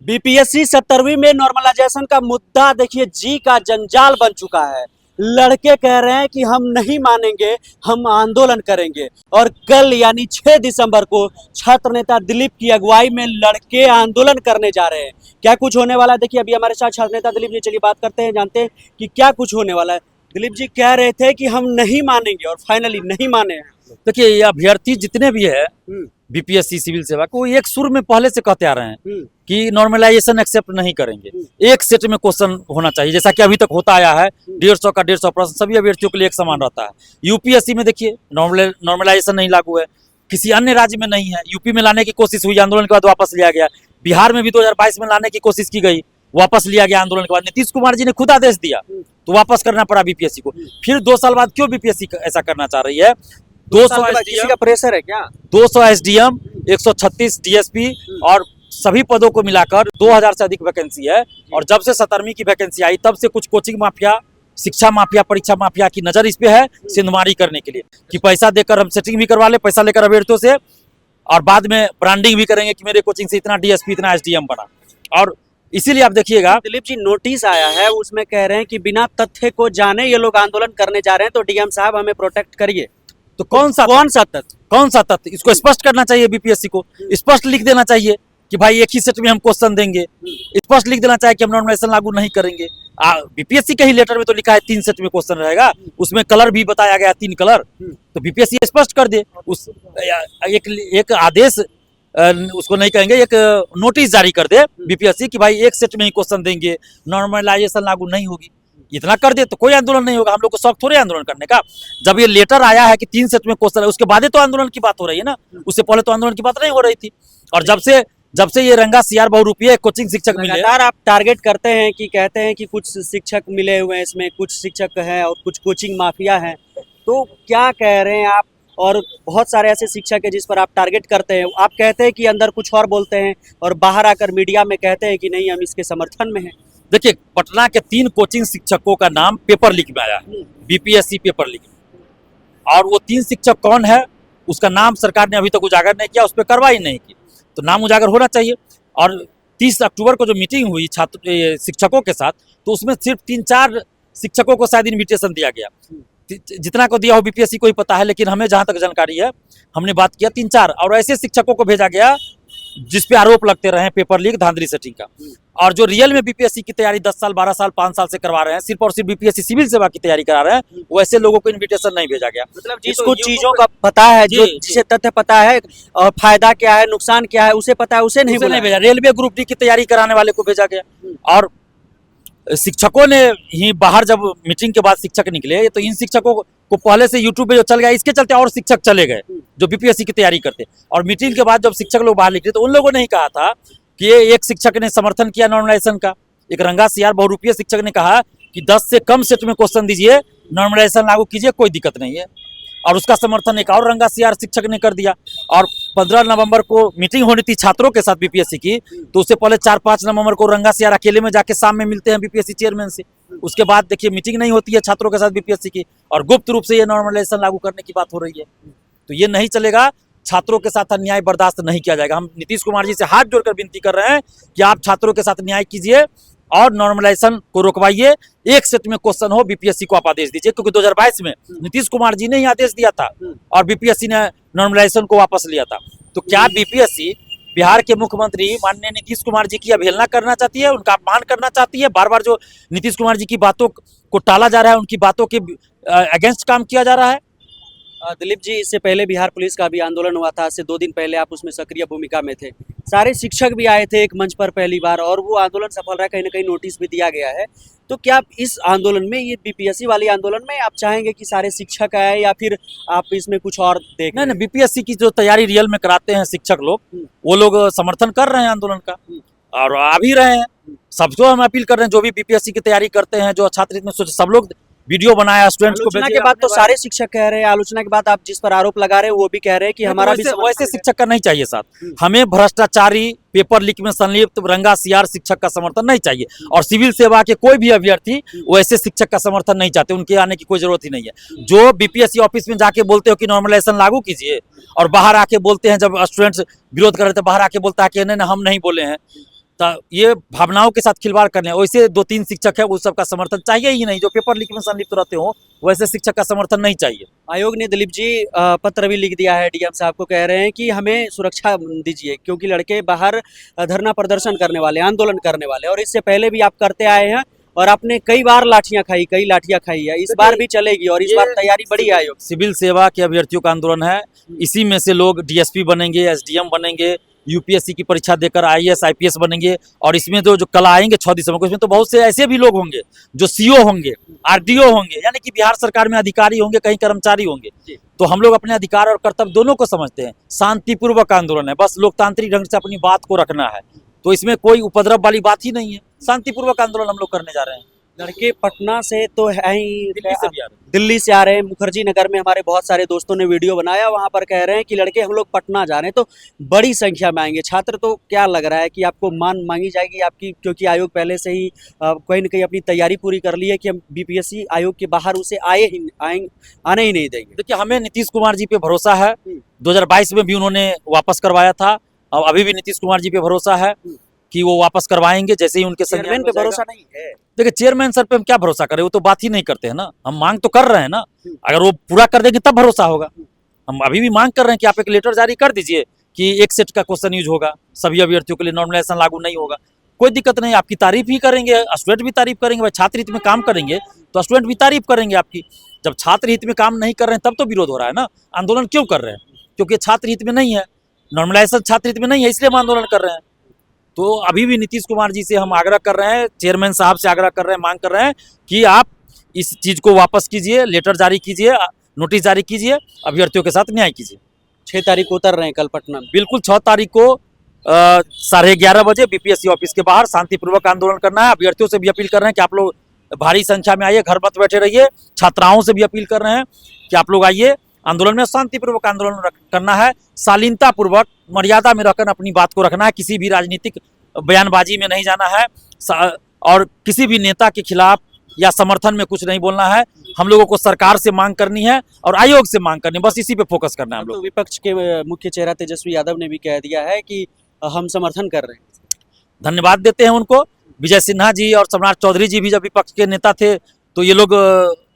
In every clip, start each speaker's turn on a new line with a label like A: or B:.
A: BPSC 17वीं में normalisation का मुद्दा देखिए जी का जंजाल बन चुका है। लड़के कह रहे हैं कि हम नहीं मानेंगे, हम आंदोलन करेंगे। और कल यानी 6 दिसंबर को छात्र नेता दिलीप की अगुवाई में लड़के आंदोलन करने जा रहे हैं। क्या कुछ होने वाला है देखिए अभी हमारे साथ छात्र नेता दिलीप जी, चलिए बात करते हैं, जानते हैं कि क्या कुछ होने वाला है। दिलीप जी कह रहे थे कि हम नहीं मानेंगे और फाइनली नहीं माने हैं।
B: देखिए ये अभ्यर्थी जितने भी है बीपीएससी सिविल सेवा को एक सुर में पहले से कहते आ रहे हैं कि नॉर्मलाइजेशन एक्सेप्ट नहीं करेंगे। एक सेट में क्वेश्चन होना चाहिए जैसा कि अभी तक होता आया है। 150 का 150 प्रश्न सभी अभ्यर्थियों के लिए एक समान रहता है। यूपीएससी में देखिए नॉर्मलाइजेशन नहीं लागू है, किसी अन्य राज्य में नहीं है। यूपी में लाने की कोशिश हुई, आंदोलन के बाद वापस लिया गया। बिहार में भी 2022 में लाने की कोशिश की गई, वापस लिया गया आंदोलन के बाद। नीतीश कुमार जी ने खुद आदेश दिया तो वापस करना पड़ा बीपीएससी को। फिर 2 साल बाद क्यों बीपीएससी ऐसा करना चाह रही है? 200
A: किसी का प्रेशर है क्या?
B: 200 एसडीएम, 136 डीएसपी और सभी पदों को मिलाकर 2000 से अधिक वैकेंसी है। और जब से 17वीं की वैकेंसी आई तब से कुछ कोचिंग माफिया, शिक्षा माफिया, परीक्षा माफिया की नजर इस पे है सिंधमारी करने के लिए कि पैसा देकर हम सेटिंग भी करवा ले, पैसा लेकर अभ्यर्थियों से, और बाद में ब्रांडिंग भी करेंगे कि मेरे कोचिंग से इतना डीएसपी इतना एसडीएम बना। और इसीलिए आप देखिएगा
A: दिलीप जी नोटिस आया है, उसमें कह रहे हैं कि बिना तथ्य को जाने ये लोग आंदोलन करने जा रहे हैं, तो डीएम साहब हमें प्रोटेक्ट करिए।
B: तो कौन सा तथ्य इसको स्पष्ट करना चाहिए। बीपीएससी को स्पष्ट लिख देना चाहिए कि भाई एक ही सेट में हम क्वेश्चन देंगे। स्पष्ट लिख देना चाहिए कि हम नॉर्मलाइजेशन लागू नहीं करेंगे। बीपीएससी के ही लेटर में तो लिखा है 3 सेट में क्वेश्चन रहेगा, उसमें कलर भी बताया गया 3 कलर। तो बीपीएससी स्पष्ट कर दे, उस एक आदेश उसको नहीं कहेंगे, एक नोटिस जारी कर दे बीपीएससी कि भाई एक सेट में ही क्वेश्चन देंगे, नॉर्मलाइजेशन लागू नहीं होगी। इतना कर दे तो कोई आंदोलन नहीं होगा। हम लोग को शौक थोड़े आंदोलन करने का। जब ये लेटर आया है कि 3 सेट में क्वेश्चन है, उसके बाद तो आंदोलन की बात हो रही है ना, उससे पहले तो आंदोलन की बात नहीं हो रही थी। और जब से ये रंगा सीआर बहुरूपीय कोचिंग शिक्षक मिले,
A: लगातार आप टारगेट करते हैं कि कहते हैं कि कुछ शिक्षक मिले हुए हैं, इसमें कुछ शिक्षक हैं और कुछ कोचिंग माफिया हैं, तो क्या कह रहे हैं आप? और बहुत सारे ऐसे शिक्षक है जिस पर आप टारगेट करते हैं। आप कहते हैं कि अंदर कुछ और बोलते हैं और बाहर आकर मीडिया में कहते हैं कि नहीं हम इसके समर्थन में हैं।
B: देखिए पटना के 3 कोचिंग शिक्षकों का नाम पेपर लीक में आया है, बीपीएससी पेपर लीक में। और वो 3 शिक्षक कौन है उसका नाम सरकार ने अभी तक उजागर नहीं किया, उस पर कार्रवाई नहीं की, तो नाम उजागर होना चाहिए। और 30 अक्टूबर को जो मीटिंग हुई छात्र शिक्षकों के साथ, तो उसमें सिर्फ 3-4 शिक्षकों को शायद इन्विटेशन दिया गया। जितना को दिया हो बीपीएससी को ही पता है, लेकिन हमें जहां तक जानकारी है, हमने बात किया 3-4 और ऐसे शिक्षकों को भेजा गया जिस पे आरोप लगते रहे पेपर लीक, धांधली सेटिंग का। और जो रियल में बीपीएससी की तैयारी 10 साल, 12 साल, 5 साल से करवा रहे हैं, सिर्फ और सिर्फ बीपीएससी सिविल सेवा की तैयारी करा रहे हैं, वैसे लोगों को इन्विटेशन नहीं भेजा गया।
A: मतलब जिसको चीजों का पता है, जो जिसे तथ्य पता है और फायदा क्या है, नुकसान क्या है, उसे पता है, उसे नहीं भेजा।
B: रेलवे ग्रुप डी की तैयारी कराने वाले को भेजा गया। और शिक्षकों ने ही बाहर जब मीटिंग के बाद शिक्षक निकले, तो इन शिक्षकों को पहले से यूट्यूब पे जो चल गया, इसके चलते और शिक्षक चले गए जो बीपीएससी की तैयारी करते। और मीटिंग के बाद जब शिक्षक लोग बाहर निकले, तो उन लोगों ने ही कहा था कि ये एक शिक्षक ने समर्थन किया नॉर्मलाइजेशन का। एक रंगा सीआर बहुरूपीय शिक्षक ने कहा कि 10 से कम सेट में क्वेश्चन दीजिए, नॉर्मलाइजेशन लागू कीजिए, कोई दिक्कत नहीं है। और उसका समर्थन एक और रंगा सीआर शिक्षक ने कर दिया। और 15 नवंबर को मीटिंग होनी थी छात्रों के साथ बीपीएससी की, तो उससे पहले 4-5 नवंबर को रंगा सीआर अकेले में जाके शाम में मिलते हैं बीपीएससी चेयरमैन से। उसके बाद देखिए मीटिंग नहीं होती है छात्रों के साथ बीपीएससी की, और गुप्त रूप से ये नॉर्मलाइजेशन लागू करने की बात हो रही है। तो ये नहीं चलेगा, छात्रों के साथ अन्याय बर्दाश्त नहीं किया जाएगा। हम नीतीश कुमार जी से हाथ जोड़कर विनती कर रहे हैं कि आप छात्रों के साथ न्याय कीजिए और नॉर्मलाइजेशन को रोकवाइए। एक सेट में क्वेश्चन हो, बीपीएससी को आप आदेश दीजिए, क्योंकि 2022 में नीतीश कुमार जी ने ही आदेश दिया था और बीपीएससी ने नॉर्मलाइजेशन को वापस लिया था। तो क्या बीपीएससी बिहार के मुख्यमंत्री माननीय नीतीश कुमार जी की अवहेलना करना चाहती है, उनका अपमान करना चाहती है? बार बार जो नीतीश कुमार जी की बातों को टाला जा रहा है, उनकी बातों के अगेंस्ट काम किया जा रहा है।
A: दिलीप जी, इससे पहले बिहार पुलिस का भी आंदोलन हुआ था, आज से 2 दिन पहले आप उसमें सक्रिय भूमिका में थे। सारे शिक्षक भी आए थे एक मंच पर पहली बार, और वो आंदोलन सफल रहा, कहीं ना कहीं नोटिस भी दिया गया है। तो क्या आप इस आंदोलन में, ये बीपीएससी वाली आंदोलन में, आप चाहेंगे कि सारे शिक्षक आए या फिर आप इसमें कुछ और देखें?
B: नहीं, बीपीएससी की जो तैयारी रियल में कराते हैं शिक्षक लोग, वो लोग समर्थन कर रहे हैं आंदोलन का और आ भी रहे हैं। सबको हम अपील कर रहे हैं जो भी बीपीएससी की तैयारी करते हैं, जो छात्र हित में सोचे, सब लोग वीडियो बनाया, स्टूडेंट्स को
A: आलोचना के बाद तो सारे शिक्षक कह रहे हैं, आलोचना के बाद आप जिस पर आरोप लगा रहे हैं वो भी कह रहे हैं कि हमारा भी
B: वैसे शिक्षक का नहीं चाहिए साथ। हमें भ्रष्टाचारी, पेपर लीक में संलिप्त रंगा सीआर शिक्षक का समर्थन नहीं चाहिए। और सिविल सेवा के कोई भी अभ्यर्थी वैसे शिक्षक का समर्थन नहीं चाहते, उनके आने की कोई जरूरत ही नहीं है। जो बीपीएससी ऑफिस में जाके बोलते हो कि नॉर्मलाइजेशन लागू कीजिए, और बाहर आके बोलते हैं, जब स्टूडेंट्स विरोध कर रहे थे, बाहर आके बोलता है कि नहीं हम नहीं बोले हैं, ये भावनाओं के साथ खिलवाड़ करने, वैसे 2-3 शिक्षक है, उस सबका समर्थन चाहिए ही नहीं। जो पेपर लीक में संलिप्त रहते हो वैसे शिक्षक का समर्थन नहीं चाहिए।
A: आयोग ने दिलीप जी पत्र भी लिख दिया है डीएम साहब को, कह रहे हैं कि हमें सुरक्षा दीजिए क्योंकि लड़के बाहर धरना प्रदर्शन करने वाले, आंदोलन करने वाले, और इससे पहले भी आप करते आए हैं और आपने कई बार लाठियां खाई, कई लाठियां खाई है, इस बार भी चलेगी और इस बार तैयारी बड़ी है आयोग।
B: सिविल सेवा के अभ्यर्थियों का आंदोलन है, इसी में से लोग डीएसपी बनेंगे, एसडीएम बनेंगे, यूपीएससी की परीक्षा देकर आईएएस आईपीएस बनेंगे। और इसमें जो कल आएंगे 6 दिसंबर को, इसमें तो बहुत से ऐसे भी लोग होंगे जो सीओ होंगे, आरडीओ होंगे, यानी कि बिहार सरकार में अधिकारी होंगे, कहीं कर्मचारी होंगे। तो हम लोग अपने अधिकार और कर्तव्य दोनों को समझते हैं। शांतिपूर्वक आंदोलन है, बस लोकतांत्रिक ढंग से अपनी बात को रखना है, तो इसमें कोई उपद्रव वाली बात ही नहीं है। शांतिपूर्वक आंदोलन हम लोग करने जा रहे हैं।
A: लड़के पटना से तो है ही,
B: दिल्ली से भी आ रहे हैं।
A: दिल्ली से आ रहे हैं। मुखर्जी नगर में हमारे बहुत सारे दोस्तों ने वीडियो बनाया, वहां पर कह रहे हैं कि लड़के हम लोग पटना जा रहे हैं, तो बड़ी संख्या में आएंगे छात्र। तो क्या लग रहा है कि आपको मान मांगी जाएगी आपकी, क्योंकि आयोग पहले से ही कहीं न कहीं अपनी तैयारी पूरी कर ली है कि हम बीपीएससी आयोग के बाहर उसे आने ही नहीं देंगे।
B: देखिए, हमें नीतीश कुमार जी पे भरोसा है। 2022 में भी उन्होंने वापस करवाया था, और अभी भी नीतीश कुमार जी पे भरोसा है कि वो वापस करवाएंगे जैसे ही उनके
A: चेयरमैन पे भरोसा नहीं है।
B: देखिए, चेयरमैन सर पे हम क्या भरोसा करें, वो तो बात ही नहीं करते हैं ना। हम मांग तो कर रहे हैं ना, अगर वो पूरा कर देंगे तब भरोसा होगा। हम अभी भी मांग कर रहे हैं कि आप एक लेटर जारी कर दीजिए कि एक सेट का क्वेश्चन यूज होगा, सभी अभ्यर्थियों के लिए नॉर्मलाइजेशन लागू नहीं होगा। कोई दिक्कत नहीं, आपकी तारीफ ही करेंगे, स्टूडेंट भी तारीफ करेंगे। भाई, छात्र हित में काम करेंगे तो स्टूडेंट भी तारीफ करेंगे आपकी। जब छात्र हित में काम नहीं कर रहे हैं तब तो विरोध हो रहा है ना। आंदोलन क्यों कर रहे हैं? क्योंकि छात्र हित में नहीं है, नॉर्मलाइजेशन छात्र हित में नहीं है, इसलिए हम आंदोलन कर रहे हैं। तो अभी भी नीतीश कुमार जी से हम आग्रह कर रहे हैं, चेयरमैन साहब से आग्रह कर रहे हैं, मांग कर रहे हैं कि आप इस चीज को वापस कीजिए, लेटर जारी कीजिए, नोटिस जारी कीजिए, अभ्यर्थियों के साथ न्याय कीजिए।
A: 6 तारीख को उतर रहे हैं कल पटना में।
B: बिल्कुल, 6 तारीख को 11:30 बजे बीपीएससी ऑफिस के बाहर शांतिपूर्वक आंदोलन करना है। अभ्यर्थियों से भी अपील कर रहे हैं कि आप लोग भारी संख्या में आइए, घर मत बैठे रहिए। छात्राओं से भी अपील कर रहे हैं कि आप लोग आइए, आंदोलन में शांतिपूर्वक आंदोलन करना है, शालीनता पूर्वक मर्यादा में रहकर अपनी बात को रखना है, किसी भी राजनीतिक बयानबाजी में नहीं जाना है, और किसी भी नेता के खिलाफ या समर्थन में कुछ नहीं बोलना है। हम लोगों को सरकार से मांग करनी है और आयोग से मांग करनी है, बस इसी पे फोकस करना है हम लोग।
A: तो विपक्ष के मुख्य चेहरा तेजस्वी यादव ने भी कह दिया है कि हम समर्थन कर रहे हैं।
B: धन्यवाद देते हैं उनको। विजय सिन्हा जी और सम्राट चौधरी जी भी जब विपक्ष के नेता थे तो ये लोग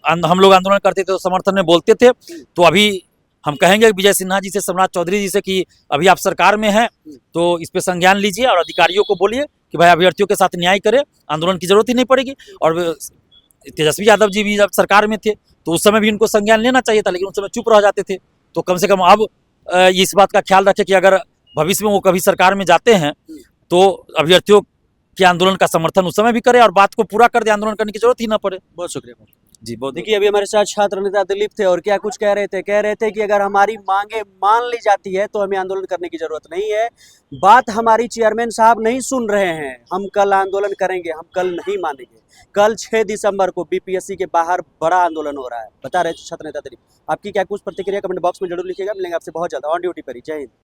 B: हम लोग आंदोलन करते थे तो समर्थन में बोलते थे। तो अभी हम कहेंगे विजय सिन्हा जी से, सम्राट चौधरी जी से कि अभी आप सरकार में हैं तो इस पे संज्ञान लीजिए और अधिकारियों को बोलिए कि भाई अभ्यर्थियों के साथ न्याय करें, आंदोलन की जरूरत ही नहीं पड़ेगी। और तेजस्वी यादव जी भी जब सरकार में थे तो उस समय भी उनको संज्ञान लेना चाहिए था, लेकिन उस समय चुप रह जाते थे। तो कम से कम अब इस बात का ख्याल रखें कि अगर भविष्य में वो कभी सरकार में जाते हैं तो अभ्यर्थियों के आंदोलन का समर्थन उस समय भी करें और बात को पूरा कर दे, आंदोलन करने की जरूरत ही ना पड़े।
A: बहुत शुक्रिया
B: जी। बहुत
A: देखिए, अभी हमारे साथ छात्र नेता दिलीप थे और क्या कुछ कह रहे थे कि अगर हमारी मांगे मान ली जाती है तो हमें आंदोलन करने की जरूरत नहीं है। बात हमारी चेयरमैन साहब नहीं सुन रहे हैं। हम कल आंदोलन करेंगे, हम कल नहीं मानेंगे। कल 6 दिसंबर को बीपीएससी के बाहर बड़ा आंदोलन हो रहा है, बता रहे छात्र नेता दिलीप। आपकी क्या कुछ प्रतिक्रिया कमेंट बॉक्स में जरूर लिखिएगा। मिलेंगे आपसे बहुत ज्यादा ऑन ड्यूटी पर ही। जय हिंद।